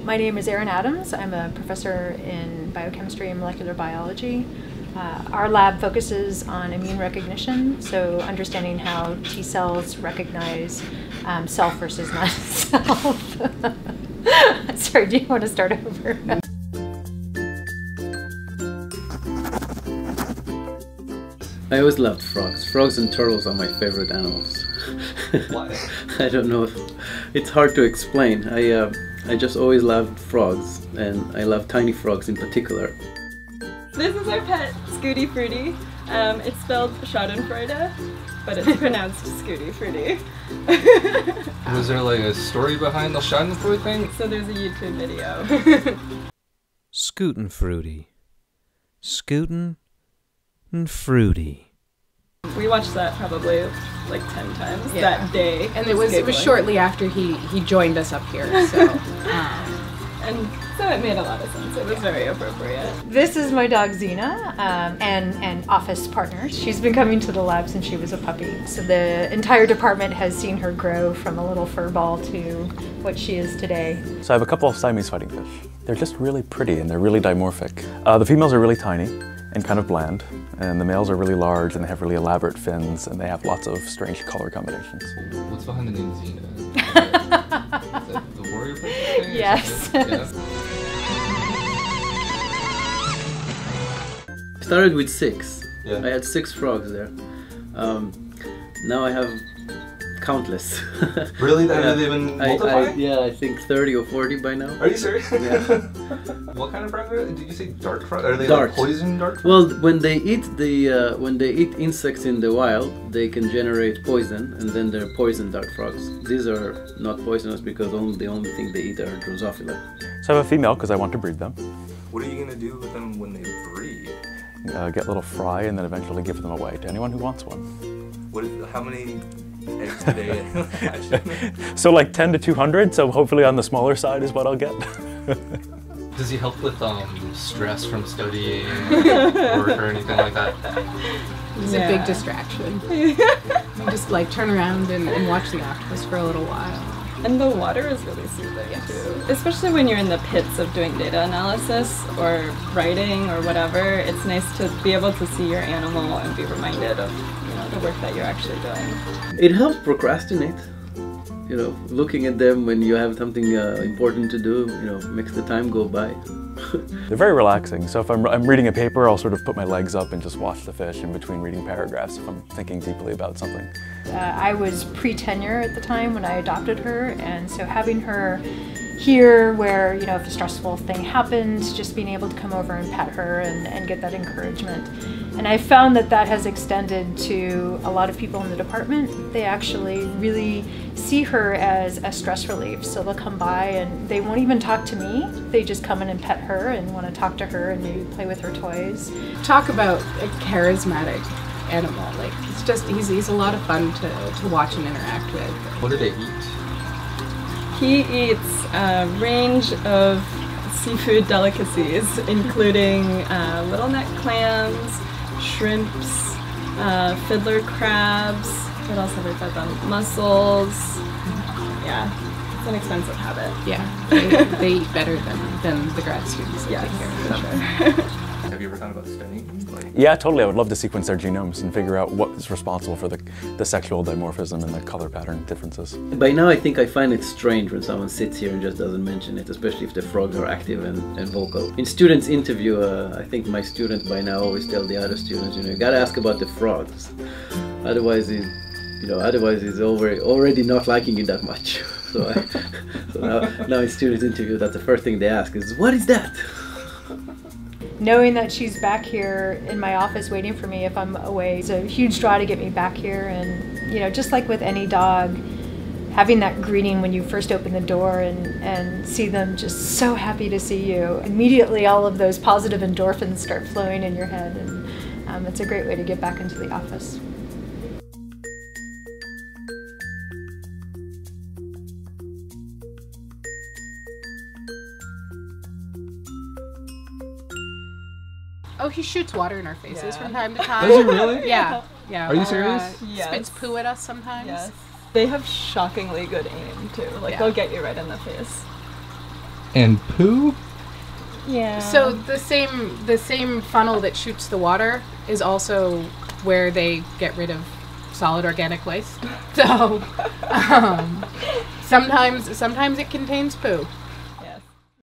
My name is Erin Adams. I'm a professor in biochemistry and molecular biology. Our lab focuses on immune recognition, so understanding how T cells recognize self versus not self. Sorry, do you want to start over? I always loved frogs. Frogs and turtles are my favorite animals. Why? I don't know. It's hard to explain. I just always loved frogs, and I love tiny frogs in particular. This is our pet, Scooty Fruity. It's spelled Schadenfreude, but it's pronounced Scooty Fruity. Was there like a story behind the Schadenfreude thing? So there's a YouTube video. Scootin' fruity. Scootin' and fruity. We watched that probably like 10 times that day. And it was shortly after he joined us up here, so and so it made a lot of sense. It was very appropriate. This is my dog Xena, and office partners. She's been coming to the lab since she was a puppy. So the entire department has seen her grow from a little fur ball to what she is today. So I have a couple of Siamese fighting fish. They're just really pretty and they're really dimorphic. The females are really tiny and kind of bland, and the males are really large and they have really elaborate fins and they have lots of strange color combinations. What's behind the name Xena? Is that the warrior princess thing? Yes. Yeah. I started with 6. Yeah. I had 6 frogs there. Now I have countless. Really? They've been multiplying? Yeah, I think 30 or 40 by now. Are you serious? Yeah. What kind of frogs are they? Did you say dart frogs? Are they Dart. like poison dart frogs? Well, when they eat insects in the wild, they can generate poison, and then they're poison dart frogs. These are not poisonous because the only thing they eat are Drosophila. So I have a female because I want to breed them. What are you going to do with them when they breed? Get a little fry and then eventually give them away to anyone who wants one. How many eggs do they hatch? So like 10 to 200, so hopefully on the smaller side is what I'll get. Does he help with stress from studying work or anything like that? it's a big distraction. You just like turn around and watch the octopus for a little while. And the water is really soothing too. Especially when you're in the pits of doing data analysis or writing or whatever, it's nice to be able to see your animal and be reminded of the work that you're actually doing. It helps procrastinate. Looking at them when you have something important to do, makes the time go by. They're very relaxing, so if I'm reading a paper, I'll sort of put my legs up and just watch the fish in between reading paragraphs if I'm thinking deeply about something. I was pre-tenure at the time when I adopted her, and so having her here where, if a stressful thing happens, just being able to come over and pet her and get that encouragement. And I found that has extended to a lot of people in the department. They actually really see her as a stress relief. So they'll come by and they won't even talk to me. They just come in and pet her and want to talk to her and maybe play with her toys. Talk about a charismatic animal. Like he's a lot of fun to watch and interact with. What do they eat? He eats a range of seafood delicacies, including little neck clams, shrimps, fiddler crabs. What else have I fed them? Mussels. Yeah, it's an expensive habit. Yeah, they eat better than the grad students that take care of them. Sure. Have you ever thought about studying? Yeah, totally. I would love to sequence their genomes and figure out what is responsible for the sexual dimorphism and the color pattern differences. By now I think I find it strange when someone sits here and just doesn't mention it, especially if the frogs are active and vocal. In students' interview, I think my students by now always tell the other students, you gotta ask about the frogs. Otherwise he's already not liking it that much. So now in students' interview, that's the first thing they ask is, what is that? Knowing that she's back here in my office waiting for me if I'm away is a huge draw to get me back here. And just like with any dog, having that greeting when you first open the door and see them just so happy to see you, immediately all of those positive endorphins start flowing in your head, and it's a great way to get back into the office. Oh, he shoots water in our faces from time to time. Does he really? Yeah. Are you serious? Yes. Spits poo at us sometimes. Yes. They have shockingly good aim too. They'll get you right in the face. And poo? Yeah. So the same funnel that shoots the water is also where they get rid of solid organic waste. So sometimes it contains poo.